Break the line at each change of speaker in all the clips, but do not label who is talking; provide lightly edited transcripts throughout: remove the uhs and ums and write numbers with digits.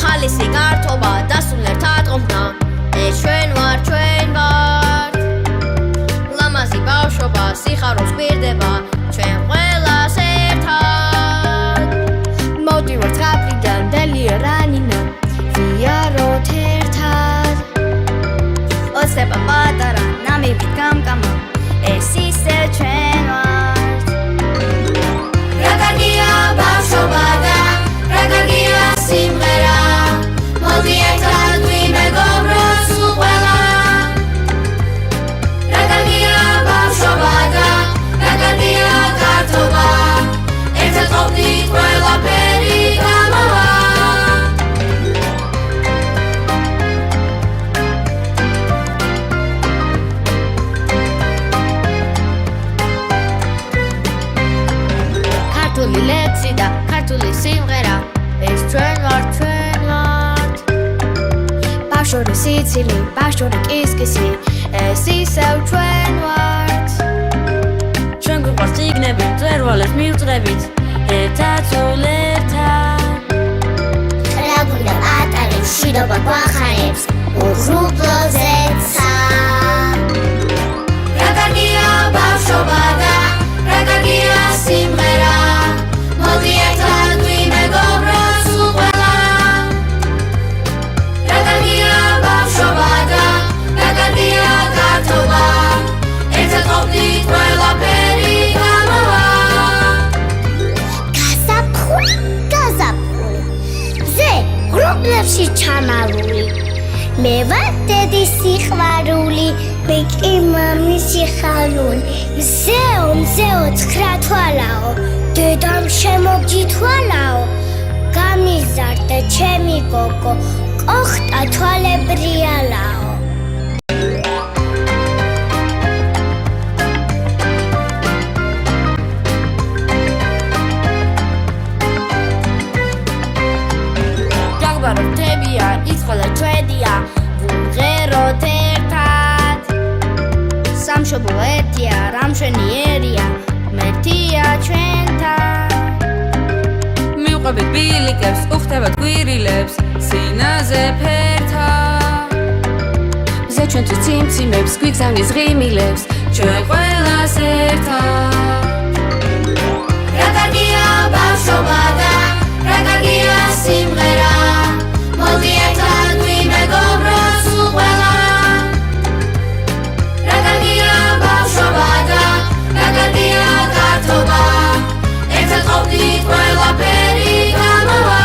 ხალისი გართობა და სულ ერთად ყოფნა ეს ჩვენ ვართ ლამაზი ბავშვობა სიხარულს გვირდება ჩვენ ყველას ერთად მოვდივართ ღაფრიდან დელი რანინა ვიაროთ ერთად ოცნება პატარა ნამივით გამკამა ეს ისე ჩვენ ვართ რა კარგია ბავშვობა და რა კარგია სიმღერა მოდი ერთად ვიმეგობროთ სულ ყველა რა კარგია ბავშვობა და რა კარგია გართობა ერთად ყოფნით ყველაფერი გამოვა ქართული ლექსი და ქართული სიმღერა ეს ჩვენ ვართ ბავშვური სიცილი, ბავშვური კისკისი ეს ისევ ჩვენ ვართ ჩვენ გვიყვარს წიგნები, მწვერვალებს მივწერებით ერთად სულ ერთად რა გვინდა ატარებს, მშვიდობა გვახარებს უღრუბლოზეცა რა კარგია ბავშვობა და რა კარგია სიმღერა მოდი ერთად ვიმეგობროთ სულ ყველა რა კარგია ბავშვობა და რა კარგია გართობა ერთად ყოფნით ყველაფერი გამოვა გაზაფხული მზე ღრუბლებში ჩამალული მე ვარ დედის სიყვარული მე კი მამის სიხარული მზეო ცხრა თვალაო დედამ შემოგჯითვალაო გამიზარდე ჩემი გოგო ოხტა თვალებრიალაო ჯაგბარო თებია იცხალა ჩვენია ვუმღეროთ ერთად სამშობლო ერთია რამშვენიერია მერთია ჩვენთან მივყვებით ბილიკებს უხდებათ გვირილებს სინაზე ფერთა მზე ჩვენთვის ციმციმებს გვიგზავნის ღიმილებს ჩვენ ყველას ერთად რა კარგია ბავშვობა და რა კარგია სიმღერა მოდი ერთად ვიმეგობროთ სულ ყველა რა კარგია ბავშვობა და რა კარგია გართობა ერთად ყოფნით ყველაფერი გამოვა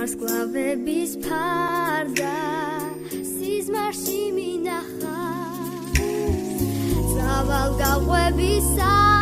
სკლავების ფარდა სიზმარში მინახა ზავალ გაყვებისა